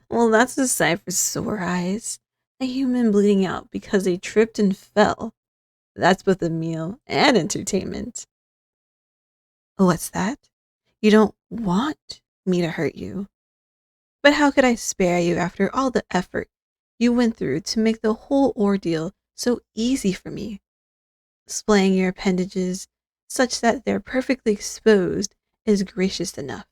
Well, that's a sight for sore eyes. A human bleeding out because they tripped and fell. That's both a meal and entertainment. Oh, what's that? You don't want me to hurt you. But how could I spare you after all the effort you went through to make the whole ordeal so easy for me? Displaying your appendages such that they're perfectly exposed is gracious enough.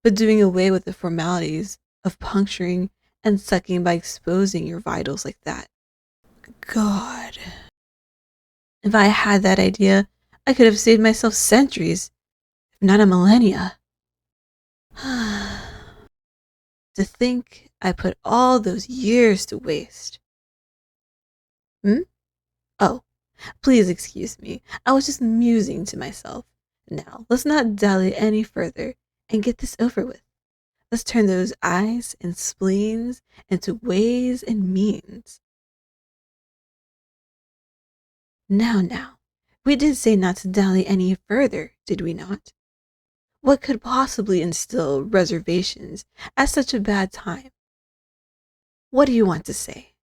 But doing away with the formalities of puncturing and sucking by exposing your vitals like that. God. If I had that idea, I could have saved myself centuries, if not a millennia. To think I put all those years to waste. Hmm? Oh, please excuse me. I was just musing to myself. Now, let's not dally any further and get this over with. Let's turn those eyes and spleens into ways and means. Now, we did say not to dally any further, did we not? What could possibly instill reservations at such a bad time? What do you want to say?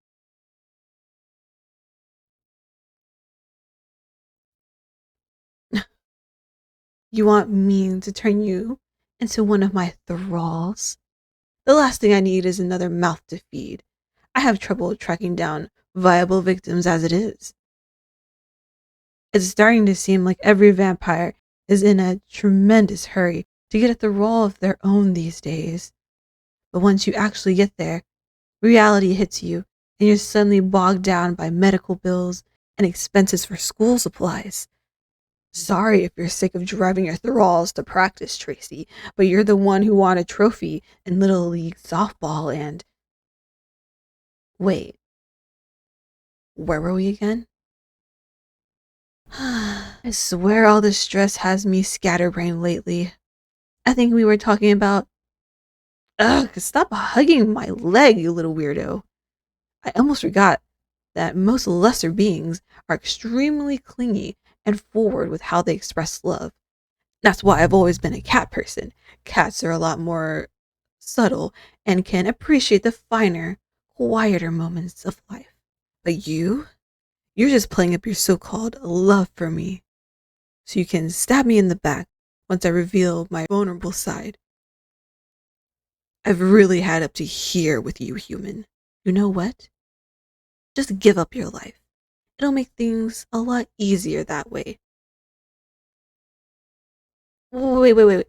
You want me to turn you into one of my thralls? The last thing I need is another mouth to feed. I have trouble tracking down viable victims as it is. It's starting to seem like every vampire is in a tremendous hurry to get at the role of their own these days. But once you actually get there, reality hits you and you're suddenly bogged down by medical bills and expenses for school supplies. Sorry if you're sick of driving your thralls to practice, Tracy, but you're the one who won a trophy in Little League softball and... Wait, where were we again? I swear all this stress has me scatterbrained lately. I think we were talking about... Ugh, stop hugging my leg, you little weirdo. I almost forgot that most lesser beings are extremely clingy and forward with how they express love. That's why I've always been a cat person. Cats are a lot more subtle and can appreciate the finer, quieter moments of life. But you're just playing up your so-called love for me so you can stab me in the back once I reveal my vulnerable side. I've really had up to here with you, human. You know what? Just give up your life. It'll make things a lot easier that way. Wait.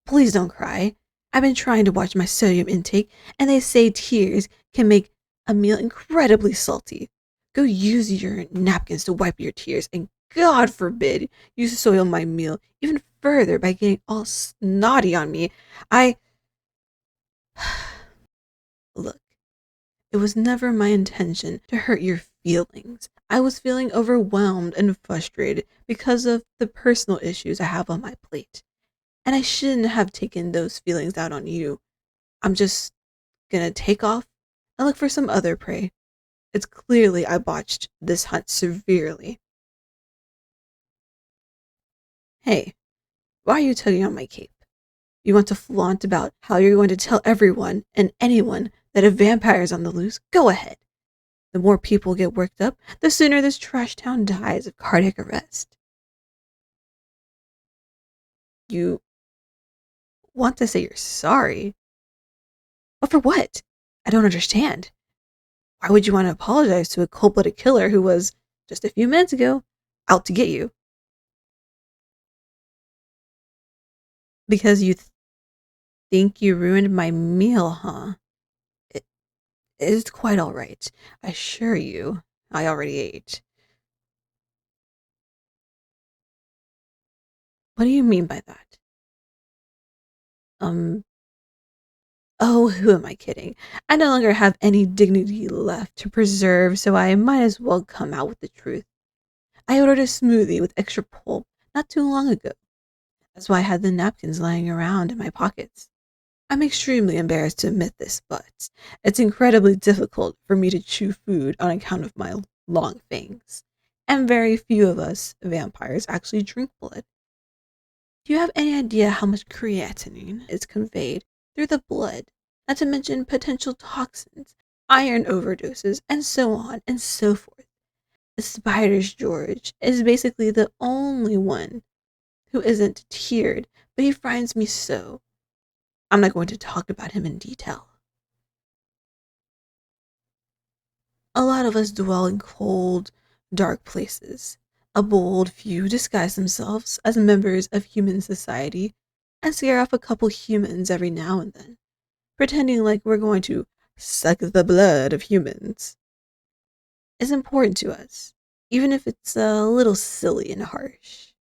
Please don't cry. I've been trying to watch my sodium intake, and they say tears can make a meal incredibly salty. Go use your napkins to wipe your tears, and God forbid you soil my meal even further by getting all snotty on me. I. Look, it was never my intention to hurt your feelings. I was feeling overwhelmed and frustrated because of the personal issues I have on my plate. And I shouldn't have taken those feelings out on you. I'm just gonna take off and look for some other prey. It's clearly I botched this hunt severely. Hey, why are you tugging on my cape? You want to flaunt about how you're going to tell everyone and anyone that a vampire is on the loose? Go ahead. The more people get worked up, the sooner this trash town dies of cardiac arrest. You want to say you're sorry? But for what? I don't understand. Why would you want to apologize to a cold-blooded killer who was, just a few minutes ago, out to get you? Because you think you ruined my meal, huh? It is quite all right. I assure you, I already ate. What do you mean by that? Um, oh, who am I kidding? I no longer have any dignity left to preserve, so I might as well come out with the truth. I ordered a smoothie with extra pulp not too long ago. That's why I had the napkins lying around in my pockets. I'm extremely embarrassed to admit this, but it's incredibly difficult for me to chew food on account of my long fangs. And very few of us vampires actually drink blood. Do you have any idea how much creatinine is conveyed through the blood, not to mention potential toxins, iron overdoses, and so on and so forth. The spider's George is basically the only one who isn't tiered, but he frightens me so. I'm not going to talk about him in detail. A lot of us dwell in cold, dark places. A bold few disguise themselves as members of human society and scare off a couple humans every now and then, pretending like we're going to suck the blood of humans. Is important to us, even if it's a little silly and harsh.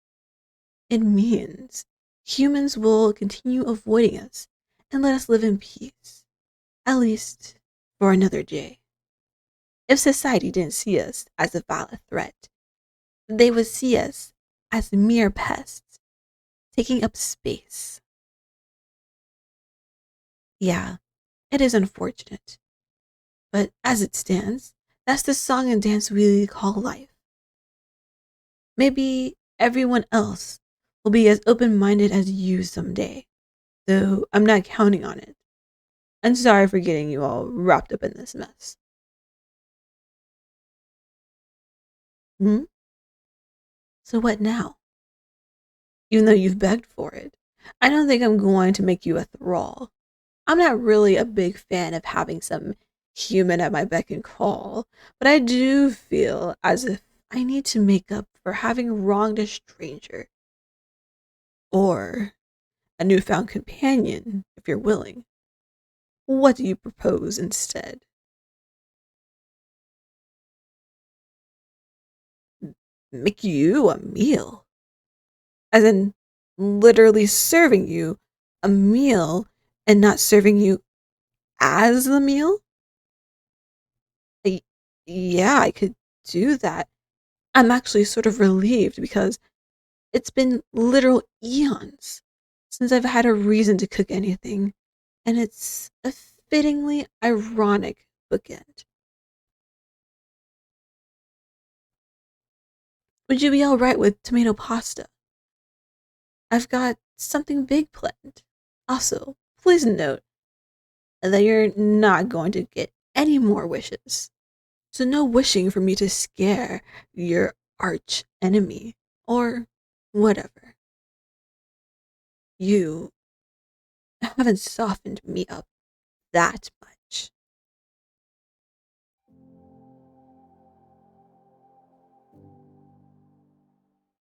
It means humans will continue avoiding us and let us live in peace, at least for another day. If society didn't see us as a valid threat, they would see us as mere pests, taking up space. Yeah, it is unfortunate, but as it stands, that's the song and dance we call life. Maybe everyone else will be as open minded as you someday, though I'm not counting on it. I'm sorry for getting you all wrapped up in this mess. Hmm? So what now? Even though you've begged for it, I don't think I'm going to make you a thrall. I'm not really a big fan of having some human at my beck and call, but I do feel as if I need to make up for having wronged a stranger. Or a newfound companion, if you're willing. What do you propose instead? Make you a meal? As in, literally serving you a meal and not serving you as the meal? Y- Yeah, I could do that. I'm actually sort of relieved because it's been literal eons since I've had a reason to cook anything, and it's a fittingly ironic bookend. Would you be alright with tomato pasta? I've got something big planned. Also, please note that you're not going to get any more wishes. So, no wishing for me to scare your arch enemy or whatever. You haven't softened me up that much.